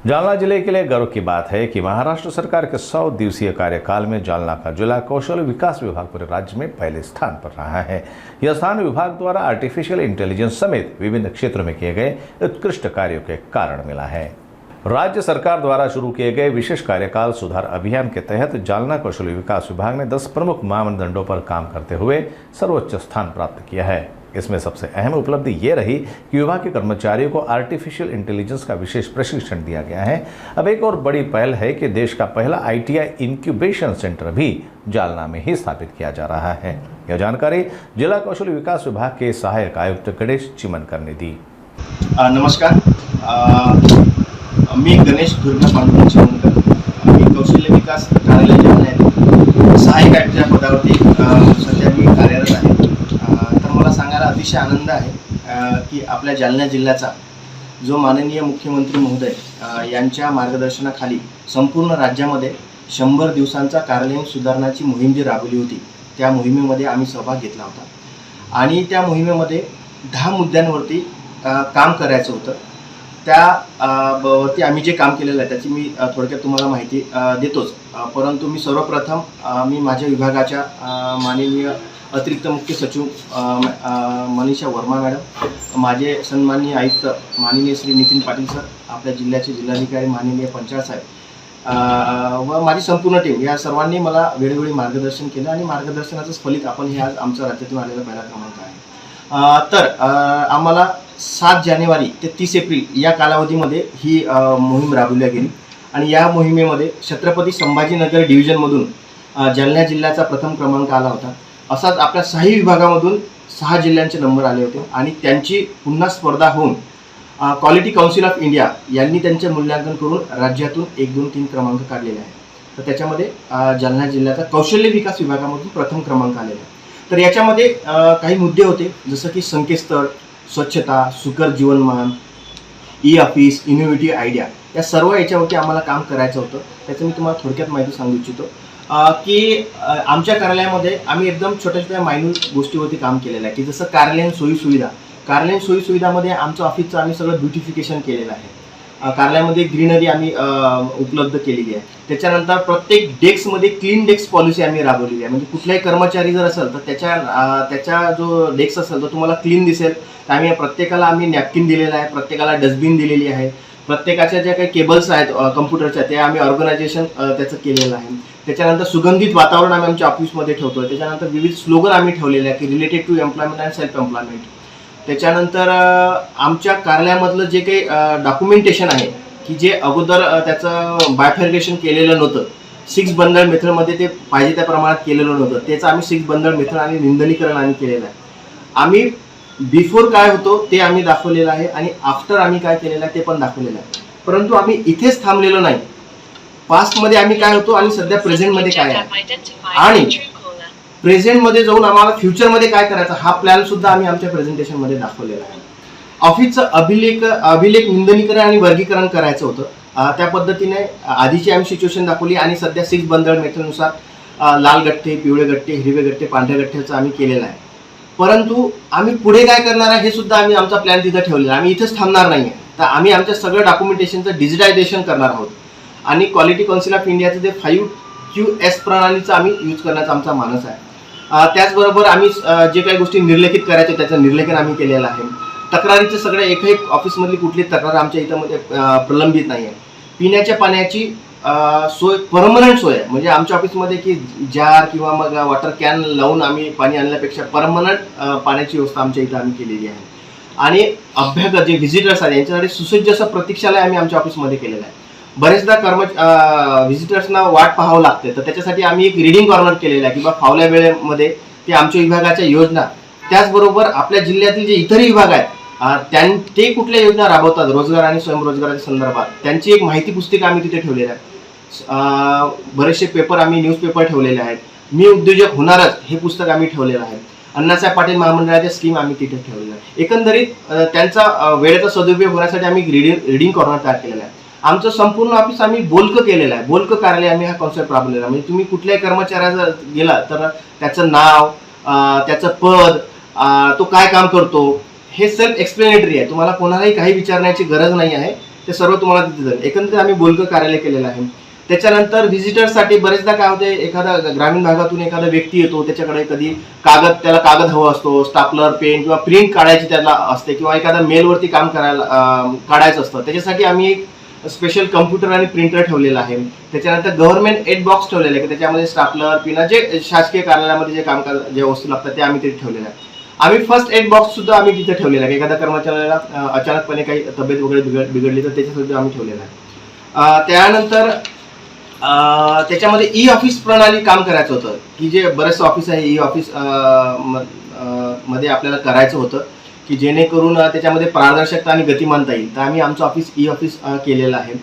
जालना जिले के लिए गर्व की बात है कि महाराष्ट्र सरकार के 100 दिवसीय कार्यकाल में जालना का जिला कौशल विकास विभाग पूरे राज्य में पहले स्थान पर रहा है। यह स्थान विभाग द्वारा आर्टिफिशियल इंटेलिजेंस समेत विभिन्न क्षेत्रों में किए गए उत्कृष्ट कार्यों के कारण मिला है। राज्य सरकार द्वारा शुरू किए गए विशेष कार्यकाल सुधार अभियान के तहत जालना कौशल विकास विभाग ने 10 प्रमुख मानदंडों पर काम करते हुए सर्वोच्च स्थान प्राप्त किया है। इसमें सबसे अहम उपलब्धि ये रही कि विभाग के कर्मचारियों को आर्टिफिशियल इंटेलिजेंस का विशेष प्रशिक्षण दिया गया है। अब एक और बड़ी पहल है कि देश का पहला ITI इंक्यूबेशन सेंटर भी जालना में ही स्थापित किया जा रहा है। यह जानकारी जिला कौशल विकास विभाग के सहायक आयुक्त गणेश चिमनकर ने दी। नमस्कार, मी गणेश दुर्गा पांडुरंग चिमनकर, मी कौशल्य विकास कार्यालय जालना सहायक आयुक्त या पदावरती सध्या मी कार्यरत आहे। तर मला सांगायला अतिशय आनंद आहे की आपल्या जालना जिल्ह्याचा जो माननीय मुख्यमंत्री महोदय यांच्या मार्गदर्शनाखाली संपूर्ण राज्यामध्ये 100 दिवसांचा कार्यालयीन सुधारणाची मोहीम जी राबवली होती, त्या मोहिमेमध्ये आम्ही सहभाग घेतला होता आणि त्या मोहिमेमध्ये 10 मुद्द्यांवरती काम करायचं होतं। त्यावरती आम्ही जे काम केलेलं आहे त्याची मी थोडक्यात तुम्हाला माहिती देतोच, परंतु मी सर्वप्रथम मी माझ्या विभागाच्या माननीय अतिरिक्त मुख्य सचिव मनीषा वर्मा मॅडम, माझे सन्माननीय आयुक्त माननीय श्री नितीन पाटील सर, आपल्या जिल्ह्याचे जिल्हाधिकारी माननीय पंचाळ साहेब व माझी संपूर्ण टीम या सर्वांनी मला वेळोवेळी मार्गदर्शन केलं आणि मार्गदर्शनाचंच फलित आपण हे आज आमच्या राज्यातून आलेला पहिला क्रमांक आहे। तर आम्हाला 7 जानेवारी ते 30 एप्रिल या कालावधीमध्ये ही मोहीम राबवली गेली आणि या मोहिमेमध्ये छत्रपती संभाजीनगर डिव्हिजनमधून जालना जिल्ह्याचा प्रथम क्रमांक आला होता। असाच आपल्या 6 विभागामधून 6 जिल्ह्यांचे नंबर आले होते आणि त्यांची पुन्हा स्पर्धा होऊन क्वालिटी काउन्सिल ऑफ इंडिया यांनी त्यांचे मूल्यांकन करून राज्यातून 1, 2, 3 क्रमांक काढलेले आहेत। तर त्याच्यामध्ये जालना जिल्ह्याचा कौशल्य विकास विभागामधून प्रथम क्रमांक आलेला आहे। तर याच्यामध्ये काही मुद्दे होते, जसं की संकेतस्थळ, स्वच्छता, सुकर जीवनमान, ऑफिस, इनोव्हेटिव्ह आयडिया, या सर्व याच्यावरती आम्हाला काम करायचं होतं। त्याचं मी तुम्हाला थोडक्यात माहिती सांगू इच्छितो की आमच्या कार्यालयामध्ये आम्ही एकदम छोट्या छोट्या मायन्यूट गोष्टीवरती काम केलेलं आहे, की जसं कार्यालयीन सोयीसुविधा। कार्यालयीन सोयीसुविधामध्ये आमचं ऑफिसचं आम्ही सगळं ब्युटिफिकेशन केलेलं आहे। कार्यालयामध्ये ग्रीनरी आम्ही उपलब्ध केलेली आहे। त्याच्यानंतर प्रत्येक डेस्कमध्ये क्लीन डेस्क पॉलिसी आम्ही राबवलेली आहे, म्हणजे कुठलाही कर्मचारी जर असेल तर त्याच्या जो डेस्क असेल तो तुम्हाला क्लीन दिसेल। तर आम्ही प्रत्येकाला आम्ही नॅपकिन दिलेला आहे, प्रत्येकाला डस्टबिन दिलेली आहे, प्रत्येकाच्या ज्या काही केबल्स आहेत कम्प्युटरच्या ते आम्ही ऑर्गनायझेशन त्याचं केलेलं आहे। त्याच्यानंतर सुगंधित वातावरण आम्ही आमच्या ऑफिसमध्ये ठेवतो। त्याच्यानंतर विविध स्लोगन आम्ही ठेवलेले आहे की related to employment and self employment. त्याच्यानंतर आमच्या कार्यालयामधलं जे काही डॉक्युमेंटेशन आहे की जे अगोदर त्याचं बायफर्गेशन केलेलं नव्हतं, 6 बंडल मेथडमध्ये ते पाहिजे त्या प्रमाणात केलेलं नव्हतं, त्याचं आम्ही 6 बंडल मेथड आणि निंदनीकरण आम्ही केलेलं आहे। आम्ही बिफोर काय होतो ते आम्ही दाखवलेलं आहे आणि आफ्टर आम्ही काय केलेलं आहे ते पण दाखवलेलं आहे। परंतु आम्ही इथेच थांबलेलो नाही, पास्टमध्ये आम्ही काय होतो आणि सध्या प्रेझेंटमध्ये काय आहे आणि प्रेझेंटमध्ये जाऊन आम्हाला फ्युचरमध्ये काय करायचं हा प्लॅन सुद्धा आम्ही आमच्या प्रेझेंटेशनमध्ये दाखवलेला आहे। ऑफिसचं अभिलेख निंदनीकरण आणि वर्गीकरण करायचं होतं। त्या पद्धतीने आधीची आम्ही सिच्युएशन दाखवली आणि सध्या 6 बंडल मेथडनुसार लाल गठ्ठे, पिवळे गठ्ठे, हिरवे गठ्ठे, पांढऱ्या गठ्ठ्याचं आम्ही केलेलं आहे। परंतु आम्ही पुढे काय करणार आहे हे सुद्धा आम्ही आमचा प्लॅन तिथं ठेवलेला आहे। आम्ही इथेच थांबणार नाही आहे, तर आम्ही आमच्या सगळं डॉक्युमेंटेशनचं डिजिटायझेशन करणार आहोत आणि क्वालिटी काउन्सिल ऑफ इंडियाचं जे 5QS प्रणालीचा आम्ही यूज करण्याचा आमचा मानस आहे। त्याचबरोबर आम्ही जे काही गोष्टी निर्लेखित करायचे त्याचं निर्लेखन आम्ही केलेलं आहे। तक्रारीचे सगळे एकही ऑफिसमधली कुठली तक्रार आमच्या इथं प्रलंबित नाही आहे। पिण्याच्या पाण्याची सोय परमनंट सोय आहे, म्हणजे आमच्या ऑफिसमध्ये की जार किंवा मग वॉटर कॅन लावून आम्ही पाणी आणण्यापेक्षा परमनंट पाण्याची व्यवस्था आमच्या इथं आम्ही केलेली आहे। आणि अभ्यागत जे व्हिजिटर्स आहेत यांच्यासाठी सुसज्ज असं प्रतीक्षालय आम्ही आमच्या ऑफिसमध्ये केलेलं आहे। बरेचदा व्हिजिटर्सना वाट पाहावं लागते, तर त्याच्यासाठी आम्ही एक रीडिंग कॉर्नर केलेलं आहे किंवा फावल्या वेळेमध्ये ते आमच्या विभागाच्या योजना, त्याचबरोबर आपल्या जिल्ह्यातील जे इतरही विभाग आहेत ते कुठल्या योजना राबवतात रोजगार आणि स्वयंरोजगाराच्या संदर्भात त्यांची एक माहिती पुस्तिका आम्ही तिथे ठेवलेली आहे। बरेचसे पेपर आम्ही न्यूजपेपर ठेवलेले आहेत। मी उद्योजक होणारच हे पुस्तक आम्ही ठेवलेलं आहे। अण्णासाहेब पाटील महामंडळाच्या स्कीम आम्ही तिथे ठेवलेल्या आहे। एकंदरीत त्यांचा वेळेचा सदुपयोग होण्यासाठी आम्ही रीडिंग कॉर्नर तयार केलेला आहे। आमचं संपूर्ण ऑफिस आम्ही बोलकं केलेलं आहे, बोलकं कार्यालय आम्ही हा कॉन्सेप्ट राबवलेला आहे। म्हणजे तुम्ही कुठल्याही कर्मचाऱ्याचा गेला तर त्याचं नाव, त्याचं पद, तो काय काम करतो हे सेल्फ एक्सप्लेनेटरी आहे। तुम्हाला कोणालाही काही विचारण्याची गरज नाही आहे। ते सर्व तुम्हाला तिथे जाईल. एकंदरीत आम्ही बोलकं कार्यालय केलेलं आहे. त्याच्यानंतर व्हिजिटर्ससाठी बरेचदा काय होते, एखादा ग्रामीण भागातून एखादा व्यक्ती येतो, त्याच्याकडे कधी त्याला कागद हवा असतो, स्टापलर, पेन किंवा प्रिंट काढायची त्याला असते, किंवा एखादा मेलवरती काम काढायचं असतं. त्याच्यासाठी आम्ही एक स्पेशल कम्प्युटर आणि प्रिंटर ठेवलेला आहे. त्याच्यानंतर गव्हर्नमेंट एड बॉक्स ठेवलेला आहे, त्याच्यामध्ये स्टापलर, पिना, जे शासकीय कार्यालयामध्ये जे काम ज्या वस्तू लागतात ते आम्ही तिथे ठेवलेल्या आहे. आम्ही फर्स्ट एड बॉक्स सुद्धा आम्ही तिथे ठेवलेला आहे. एखाद्या कर्मचाऱ्याला अचानकपणे काही तब्येत वगैरे बिघडली तर त्याच्यासुद्धा आम्ही ठेवलेला आहे. त्यानंतर त्याच्यामध्ये ई ऑफिस प्रणाली काम करायचं होतं, की जे बरेचसे ऑफिस आहे ई ऑफिस मध्ये आपल्याला करायचं होतं, की जेणेकरून त्याच्यामध्ये पारदर्शकता आणि गतिमानता येईल. तर आम्ही आमचं ऑफिस ई ऑफिस केलेलं आहे.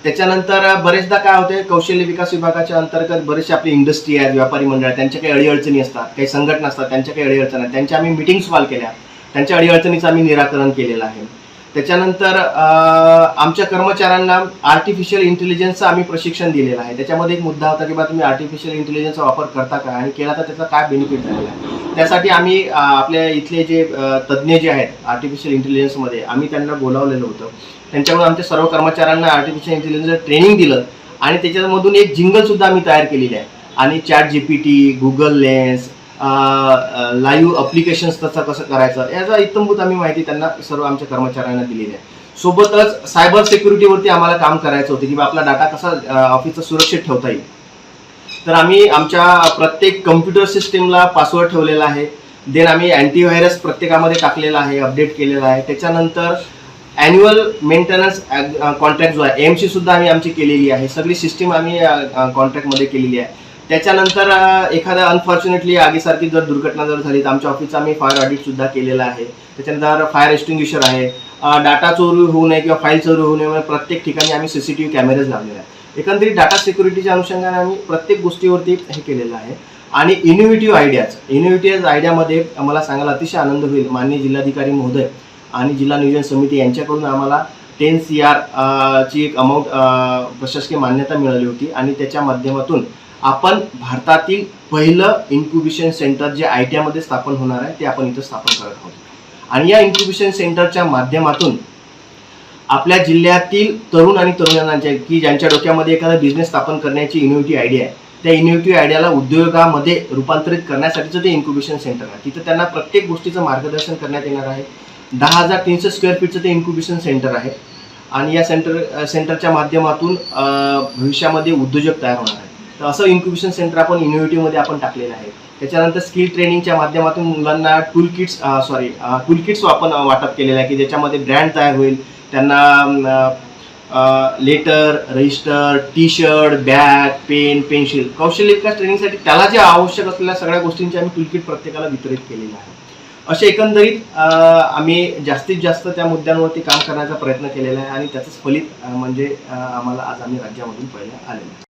त्याच्यानंतर बरेचदा काय होते, कौशल्य विकास विभागाच्या अंतर्गत बरेचसे आपली इंडस्ट्री आहेत, व्यापारी मंडळ आहेत, त्यांच्या काही अडीअडचणी असतात, काही संघटना असतात, त्यांच्या काही अडीअडचणी आहेत, त्यांच्या आम्ही मिटिंग सॉल्व्ह केल्या, त्यांच्या अडीअडचणीचं आम्ही निराकरण केलेलं आहे. त्याच्यानंतर आमच्या कर्मचाऱ्यांना आर्टिफिशियल इंटेलिजन्सचं आम्ही प्रशिक्षण दिलेलं आहे. त्याच्यामध्ये एक मुद्दा होता की बा तुम्ही आर्टिफिशियल इंटेलिजन्सचा वापर करता का, आणि केला तर त्याचा काय बेनिफिट झालेला आहे. त्यासाठी आम्ही आपल्या इथले जे तज्ज्ञ जे आहेत आर्टिफिशियल इंटेलिजन्समध्ये, आम्ही त्यांना बोलावलेलं होतं. त्यांच्याकडून आमच्या सर्व कर्मचाऱ्यांना आर्टिफिशियल इंटेलिजन्सचं ट्रेनिंग दिलं, आणि त्याच्यामधून एक जिंगलसुद्धा आम्ही तयार केलेली आहे. आणि ChatGPT, Google lens, live applications कसं करायचं, याचा इत्तमभूत आम्ही माहिती त्यांना सर्व आमच्या कर्मचाऱ्यांना दिलेली आहे. सोबतच सायबर सिक्युरिटीवरती आम्हाला काम करायचं होतं, की बा आपला डाटा कसा ऑफिसचा सुरक्षित ठेवता येईल. तर आम्ही आमच्या प्रत्येक कम्प्युटर सिस्टीमला पासवर्ड ठेवलेला आहे. देन आम्ही अँटीव्हायरस प्रत्येकामध्ये टाकलेला आहे, अपडेट केलेला आहे. त्याच्यानंतर ॲन्युअल मेंटेनन्स कॉन्ट्रॅक्ट जो आहे AMC सुद्धा आम्ही आमची केलेली आहे. सगळी सिस्टीम आम्ही कॉन्ट्रॅक्टमध्ये केलेली आहे. त्याच्यानंतर एखादा अनफॉर्च्युनेटली आगीसारखी जर दुर्घटना जर झाली तर आमच्या ऑफिसचा आम्ही फायर ऑडिट सुद्धा केलेला आहे. त्याच्यानंतर फायर एक्सटिंग्विशर आहे. डाटा चोरी होऊ नये किंवा फाईल चोरी होऊ नये म्हणून प्रत्येक ठिकाणी आम्ही CCTV कॅमेरेज लावलेले आहेत. एकंदरीत डाटा सिक्युरिटीच्या अनुषंगाने आम्ही प्रत्येक गोष्टीवरती हे केलेलं आहे. आणि इनोव्हेटिव्ह आयडियामध्ये मला सांगायला अतिशय आनंद होईल, माननीय जिल्हाधिकारी महोदय आणि जिल्हा नियोजन समिती यांच्याकडून आम्हाला 10 CR ची एक अमाऊंट प्रशासकीय मान्यता मिळाली होती, आणि त्याच्या माध्यमातून आपण भारतातील पहिलं इन्क्युबेशन सेंटर जे ITI मध्ये स्थापन होणार आहे ते आपण इथं स्थापन करत आहोत. आणि या इन्क्युबेशन सेंटरच्या माध्यमातून आपल्या जिल्ह्यातील तरुण आणि तरुणांच्या की ज्यांच्या डोक्यामध्ये एखादा बिझनेस स्थापन करण्याची इनोव्हेटिव्ह आयडिया आहे, त्या इनोव्हेटिव्ह आयडियाला उद्योगामध्ये रूपांतरित करण्यासाठीचं ते इन्क्युबेशन सेंटर आहे. तिथं त्यांना प्रत्येक गोष्टीचं मार्गदर्शन करण्यात येणार आहे. 10,300 स्क्वेअर फीटचं ते इन्क्युबेशन सेंटर आहे. आणि या सेंटरच्या माध्यमातून भविष्यामध्ये उद्योजक तयार होणार आहे. तर असं इन्क्युबेशन सेंटर आपण इनोव्हेटिव्हमध्ये आपण टाकलेलं आहे. त्याच्यानंतर स्किल ट्रेनिंगच्या माध्यमातून मुलांना टूल किट्स आपण वाटप केलेलं आहे, की ज्याच्यामध्ये ब्रँड तयार होईल. त्यांना letter, register, T-shirt, bag, pen, pencil, कौशल्य विकास ट्रेनिंगसाठी त्याला जे आवश्यक असलेल्या सगळ्या गोष्टींची आम्ही टूलकिट प्रत्येकाला वितरित केलेलं आहे. असे एकंदरीत आम्ही जास्तीत जास्त त्या मुद्द्यांवरती काम करण्याचा प्रयत्न केलेला आहे, आणि त्याचंच फलित म्हणजे आम्हाला आज आम्ही राज्यामधून पहिले आलेलो आहे.